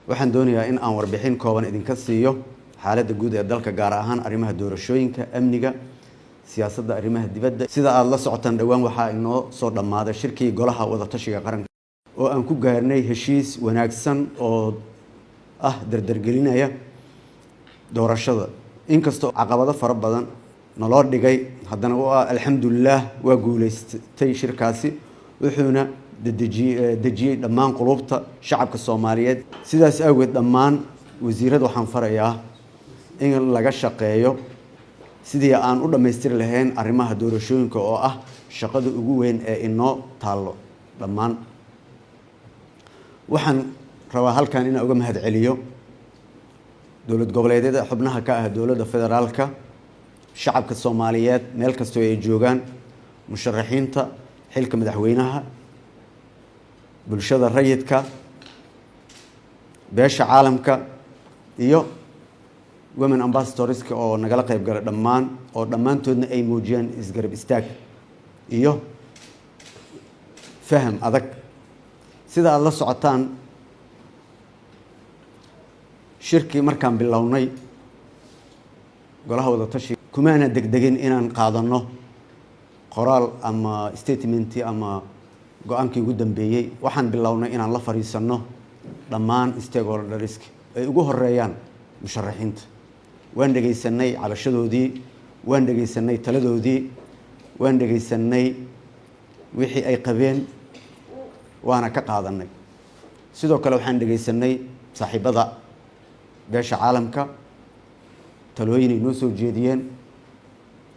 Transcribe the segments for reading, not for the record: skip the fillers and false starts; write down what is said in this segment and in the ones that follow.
waxaan doonayaa in aan warbixin kooban idinka siiyo xaaladda guud ee dalka gaar ahaan arrimaha doorashooyinka, amniga, siyaasadda arrimaha dibadda. Sida aad la socotaan dhawaan waxaa inoo soo dhammaaday shirkii golaha wada tashiga qaranka oo aan ku gaarnay heshiis wanaagsan oo dardargelinaya doorashada. Inkastoo caqabado fara badan naloo dhigay, haddana alxamdulillaah waa guuleystay shirkaasi, wuxuuna dejiyey dhammaan qulubta shacabka Soomaaliyeed. Sidaas awgeed dhammaan wasiirada waxaan farayaa in laga shaqeeyo sidii aan u dhammaystiri lahayn arrimaha doorashooyinka oo ah shaqada ugu weyn ee inoo taalo dhammaan. waxaan rabaa halkan inaan uga mahadceliyo dowlad goboleedyada xubnaha ka ah dowladda federaalka, shacabka Soomaaliyeed meel kastoo ay joogaan, musharaxiinta xilka madaxweynaha, bulshada rayidka, beesha caalamka iyo women ambassadorska oo nagala qayb galay dhammaan, oo dhammaantoodna ay muujiyaan isgarab istaag iyo faham adag. sida aad la socotaan, shirkii markaan bilownay golaha wada tashi kumaana degdegin inaan qaadano qoraal ama statement ama go-aankii ugu dambeeyey. waxaan bilownay inaan la fariisano dhammaan stakeholders ay ugu horeeyaan musharaxiinta. waan dhageysanay cabashadoodii, waan dhageysanay taladoodii, waan dhageysanay wixii ay qabeen, waana ka qaadanay. sidoo kale waxaan dhageysanay saaxiibada beesha caalamka, talooyin ay noo soo jeediyeen,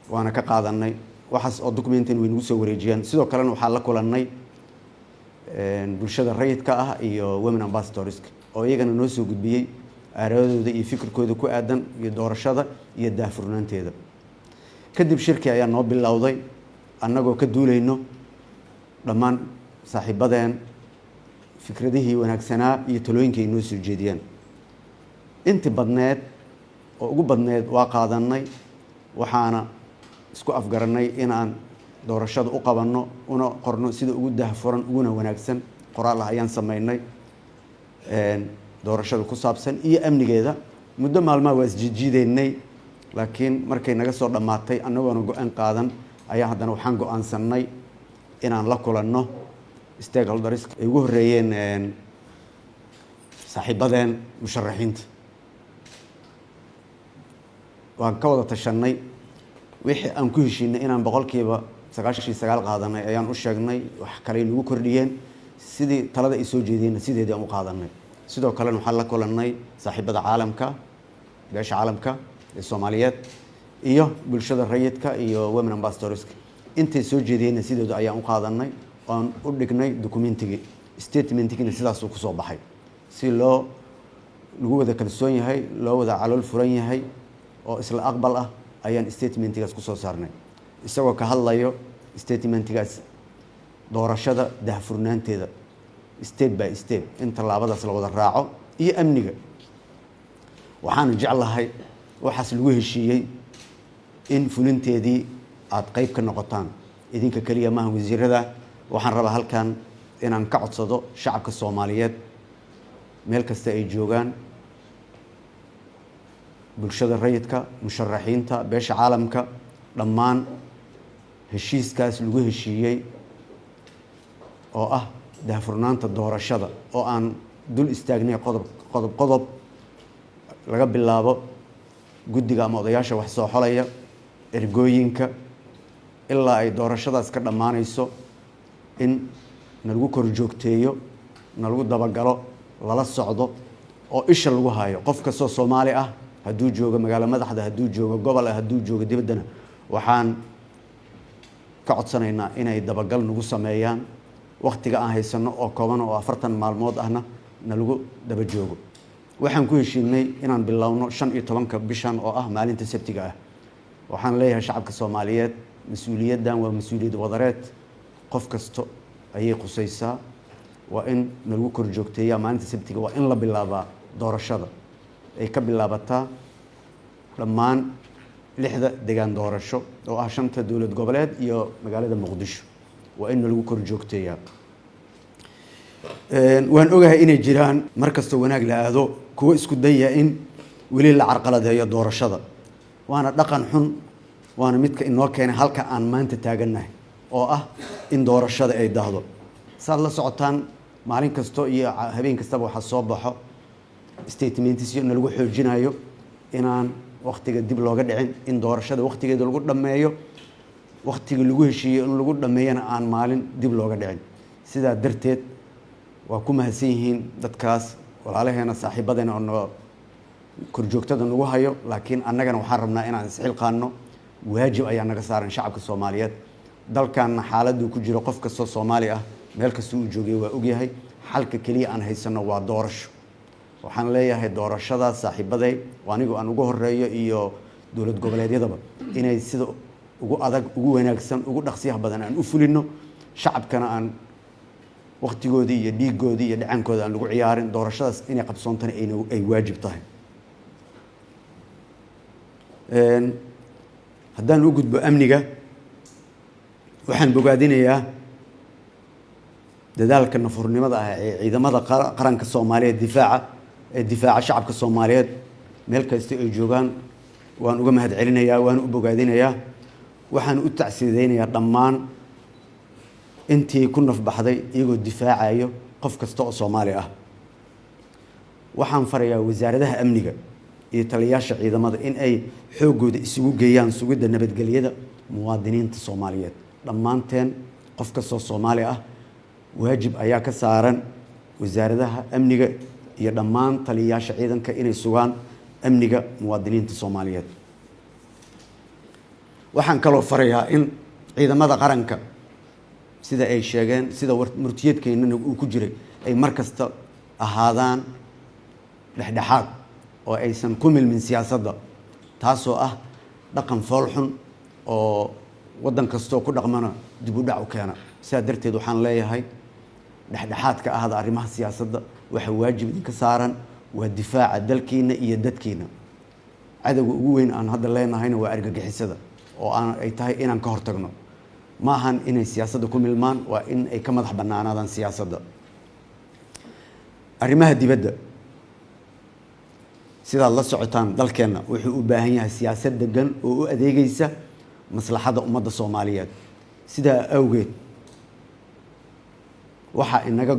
waana ka qaadanay. waxaas oo documentin way nagu soo wareejiyeen. sidoo kalena waxaan la kulannay bulshada rayidka ah iyo women ambassadorska oo iyagana noo soo gudbiyey aaradooda iyo fikirkooda ku aadan iyo doorashada iyo daahfurnaanteeda. kadib shirkii ayaa noo bilowday annagoo ka duulayno dhammaan saaxiibadeen fikradihii wanaagsanaa iyo talooyinkii ay noo soo jeediyeen. intii badneed oo ugu badneed waa qaadanay, waxaana isku afgaranay inaan doorashada u qabanno una qorno sida ugu daahfuran uguna wanaagsan. qoraal ah ayaan sameynay doorashada ku saabsan iyo amnigeeda. muddo maalmaha waa isjiijiideynay, laakiin markay naga soo dhammaatay annagoona go-aan qaadan ayaa haddana waxaan go-aansanay inaan la kulanno stakeholders ay ugu horeeyeen saaxiibadeen musharaxiinta. waan ka wada tashanay wixii aan ku heshiinay inaan 99% qaadanay ayaan u sheegnay. wax kale nagu kordhiyeen, sidii talada ay soo jeediyeen sideedii aan u qaadanay. sidoo kale waxaan la kulannay saaxiibada caalamka, beesha caalamka ee Soomaaliyeed iyo bulshada rayidka iyo women ambassadorska. intay soo jeediyeen sideedu ayaan u qaadanay, oon u dhignay documentigii, statementigina sidaas uu ku soo baxay. si loo lagu wada kalsoon yahay, loo wada calool furan yahay oo isla aqbal ah ayaan statementigaas ku soo saarnay. isagoo ka hadlayo statementigaas doorashada daahfurnaanteeda step by step in tallaabadaas la wada raaco iyo amniga. waxaan jeclahay waxaas lagu heshiiyey in fulinteedii aad qayb ka noqotaan. idinka kaliya maaha wasiirada. waxaan rabaa halkan inaan ka codsado shacabka Soomaaliyeed meel kasta ay joogaan, bulshada rayidka, musharaxiinta, beesha caalamka, dhammaan heshiiskaas lagu heshiiyey oo ah daahfurnaanta doorashada oo aan dul istaagnay qodob laga bilaabo guddiga ama odayaasha wax soo xolaya, ergooyinka, ilaa ay doorashadaas ka dhammaanayso, in nalagu kor joogteeyo, nalagu dabagalo, lala socdo oo isha lagu hayo. qof kastoo Soomaali ah, hadduu joogo magaalo madaxda, hadduu joogo gobol, hadduu joogo dibaddana, waxaan ka codsanaynaa inay dabagal nagu sameeyaan. waqtiga aan haysano oo kooban oo 40 maalmood ahna nalagu daba joogo. waxaan ku heshiinay inaan bilowno 15 bishan oo ah maalinta Sabtiga ah. waxaan leeyahay shacabka Soomaaliyeed, mas'uuliyaddan waa mas'uuliyad wadareed, qof kasto ayay qusaysaa. waa in nalagu kor joogteeyaa maalinta Sabtiga, waa in la bilaabaa doorashada. ay ka bilaabataa dhammaan 6 deegaan doorasho oo ah 5 dowlad goboleed iyo magaalada Muqdisho. waa in nalagu kor joogteeyaa. waan ogahay inay jiraan markasta wanaag la aado kuwa isku daya in weli la carqaladeeyo doorashada waana dhaqan xun waana midka inoo keenay halka aan maanta taagannahay oo ah in doorashada ay daahdo saad la socotaan maalin kasto iyo habeen kastaba waxa soo baxo statementsyo lagu xoojinayo inaan waqtiga dib looga dhicin in doorashada waqtigeeda lagu dhameeyo waqtiga lagu heshiiyo in lagu dhameeyana aan maalin dib looga dhicin sidaa darteed waa ku mahadsan yihiin dadkaas walaalaheena saaxiibadeena oo korjoogtada nagu hayo laakiin annagana waxaan rabnaa inaan isxilqaano waajib ayaa naga saaran shacabka Soomaaliyeed dalkan xaaladdu ku jiro qof kasta Soomaali ah meel kasta uu joogay waa ogyahay xalka kaliya aan haysano waa doorasho waxaan leeyahay doorashada saaxiibaday anigu aan ugu horeeyo iyo dawlad goboleedyadaba inay sida ugu adag ugu wanaagsan ugu dhaqsiyaha badan aan u fulino shacabkana aan waqtigoodii iyo dhiigoodii iyo dhacaankooda aan lagu ciyaarin doorashadaas inay qabsoontana ay waajib tahay haddaan u gudbo amniga waxaan bogaadinayaa dadaalka nafurnimada ah ee ciidamada qaranka Soomaaliyeed difaaca shacabka Soomaaliyeed meel kasta ay joogaan waan uga mahad celinayaa waan u bogaadinayaa waxaan u tacsiideynayaa dhammaan intii ku nafbaxday iyagoo difaacayo qof kasta oo Soomaali ah waxaan farayaa wasaaradaha amniga iyo taliyaasha ciidamada in ay xoogooda isugu geeyaan sugidda nabadgelyada muwaadiniinta Soomaaliyeed dhammaanteen qof kasta oo Soomaali ah waajib ayaa ka saaran wasaaradaha amniga iyo dhammaan taliyaasha ciidanka inay sugaan amniga muwaadiniinta Soomaaliyeed waxaan kaloo farayaa in ciidamada qaranka sida ay sheegeen sida murtiyeedkeena uu ku jiray ay markasta ahaadaan dhexdhexaad oo aysan ku milmin siyaasadda taasoo ah dhaqan fool xun oo wadan kasto ku dhaqmana dib u dhac u keena sidaa darteed waxaan leeyahay dhexdhexaadka ahada arrimaha siyaasadda waxa waajib idinka saaran waa difaaca dalkiina iyo dadkiina cadawga ugu weyn aan hadda leenahayna waa argagixisada oo ay tahay inaan ka hortagno ma ahan inay siyaasadda ku milmaan waa in ay ka madax bannaanaadaan siyaasadda arrimaha dibadda sidaad la socotaan dalkeenna wuxuu u baahan yahay siyaasad degan oo u adeegaysa maslaxadda ummadda Soomaaliyeed sidaa awgeed waxa inaga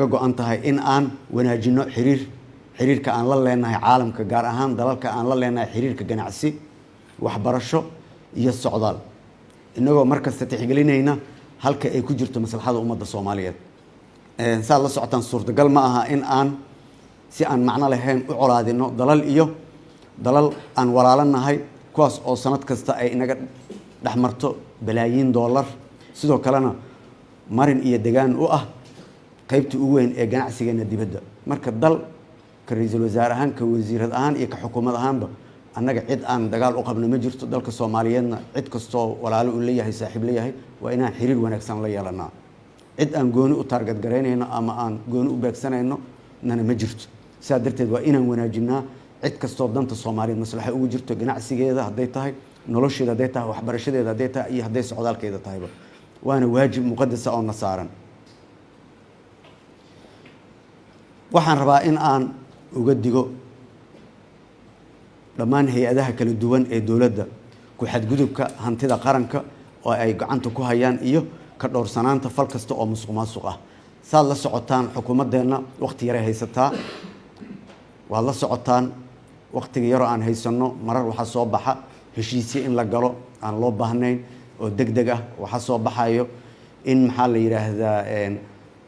go'an tahay in aan wanaajino xiriirka aan la leenahay caalamka gaar ahaan dalalka aan la leenahay xiriirka ganacsi waxbarasho iyo socdaal inagoo markasta tixgelinayna halka ay ku jirto maslaxadda ummadda Soomaaliyeed saad la socotaan suurtagal ma aha in aan si aan macno lahayn u colaadino dalal aan walaalanahay kuwaas oo sanad kasta ay inaga dhaxmarto balaayiin dollar sidoo kalena marin iyo degaan u ah qaybta ugu weyn ee ganacsigeena dibadda marka dal ka ra'iisul wasaare ahaan ka wasiirad ahaan iyo ka xukuumad ahaanba annaga cid aan dagaal u qabno ma jirto dalka Soomaaliyeedna cid kasto walaalo u leeyahay saaxiib leeyahay waa inaan xiriir wanaagsan la yeelanaa cid aan gooni u target gareynayno ama aan gooni u beegsanayno nana ma jirto sidaa darteed waa inaan wanaajinaa cid kastoo danta Soomaaliyeed maslaxa ugu jirto ganacsigeeda hadday tahay nolosheeda hadday tahay waxbarashadeeda hadday tahay iyo hadday socdaalkeeda tahayba waana waajib muqaddasa oo na saaran waxaan rabaa in aan uga digo dhammaan hay'adaha kala duwan ee dawladda ku xadgudubka hantida qaranka oo ay gacanta ku hayaan iyo ka dhowrsanaanta fal kasta oo musuqmaasuq ah saad la socotaan xukuumaddeena waqti yar haysataa waad la socotaan waqtiga yar aan haysano marar waxa soo baxa heshiisyo in la galo aan loo baahnayn oo degdeg ah waxa soo baxayo in maxaa la yiraahdaa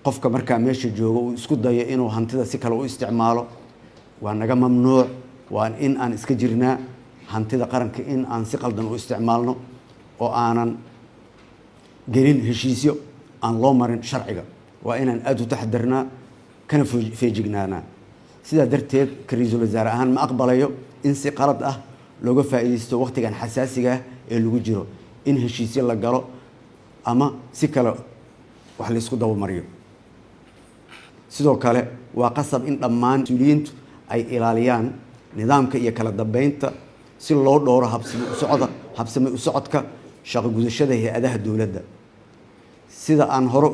qofka markaa meesha joogo uu isku dayo inuu hantida si kale u isticmaalo waa naga mamnuuc waa in aan iska jirnaa hantida qaranka in aan si qaldan u isticmaalno oo aanan gelin heshiisyo aan loo marin sharciga waa inaan aad u taxadarnaa kana feejignaanaa sidaa darteed ka ra'iisul wasaare ahaan ma aqbalayo in si qalad ah looga faa'iideysto waqtigan xasaasiga ah ee lagu jiro in heshiisyo la galo ama si kale wax la isku daba mariyo sidoo kale waa qasab in dhammaan mas'uuliyiintu ay ilaaliyaan nidaamka iyo kala dambeynta si loo dhowro habsami u socodka shaqo gudashada hay'adaha dawladda sida aan hore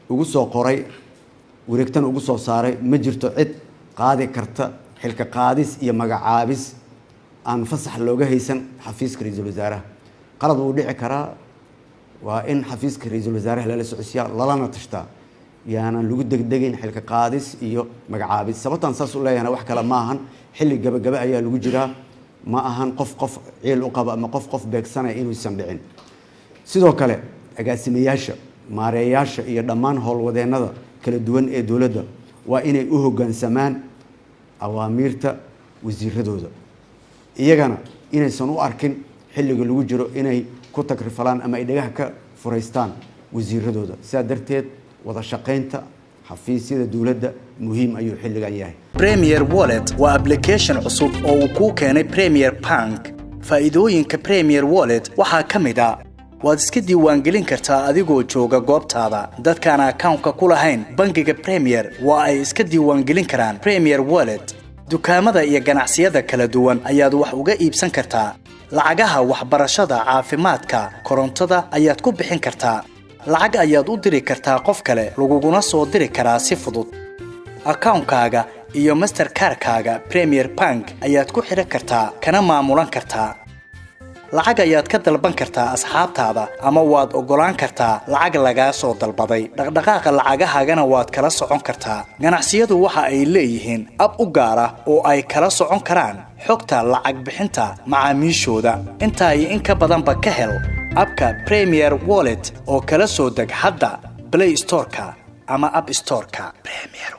ugu soo qoray wareegtan ugu soo saaray ma jirto cid qaadi karta xilka qaadis iyo magacaabis aan fasax looga haysan xafiiska ra'iisul wasaaraha qalad uu dhici karaa waa in xafiiska ra'iisul wasaaraha lala socodsiiyaa lalana tashtaa yaana lagu degdegin xilka qaadis iyo magacaabis sababtan saas u leeyahay wax kale ma ahan xilli gabagaba ayaa lagu jiraa ma ahan qof ciil u qaba ama qof beegsanay inuu san dhicin sidoo kale agaasimayaasha maareeyaasha iyo dhammaan howlwadeennada kala duwan ee dawladda waa inay u hoggaansamaan awaamiirta wasiiradooda iyagana inaysan u arkin xilliga lagu jiro inay ku takrifalaan ama ay dhagaha ka furaystaan wasiiradooda sidaa darteed wada shaqaynta xafiisyada dawladda muhiim ayuu xilligan yahay Premier Wallet waa application cusub oo uu ku keenay Premier Bank faa'iidooyinka Premier Wallet waxaa ka mid ah waad iska diiwaangelin kartaa adigoo jooga goobtaada dadkaan account-ka ku lahayn bangiga Premier waa ay iska diiwaangelin karaan Premier Wallet dukaamada iyo ganacsiyada kala duwan ayaad wax uga iibsan kartaa lacagaha waxbarashada caafimaadka korontada ayaad ku bixin kartaa lacag ayaad u diri kartaa qof kale laguguna soo diri karaa si fudud account-kaaga iyo Mastercard-kaaga Premier Bank ayaad ku xiran kartaa kana maamulan kartaa lacag ayaad ka dalban kartaa asxaabtaada ama waad ogolaan kartaa lacag laga soo dalbaday dhaqdhaqaaqa lacagahaagana waad kala socon kartaa ganacsiyadu waxa ay leeyihiin ab u gaar ah oo ay kala socon karaan xogta lacag bixinta macaamiishooda inta ay in ka badanba ka hel abka Premier Wallet oo kala soo deg hadda Play Store-ka ama App Store-ka Premier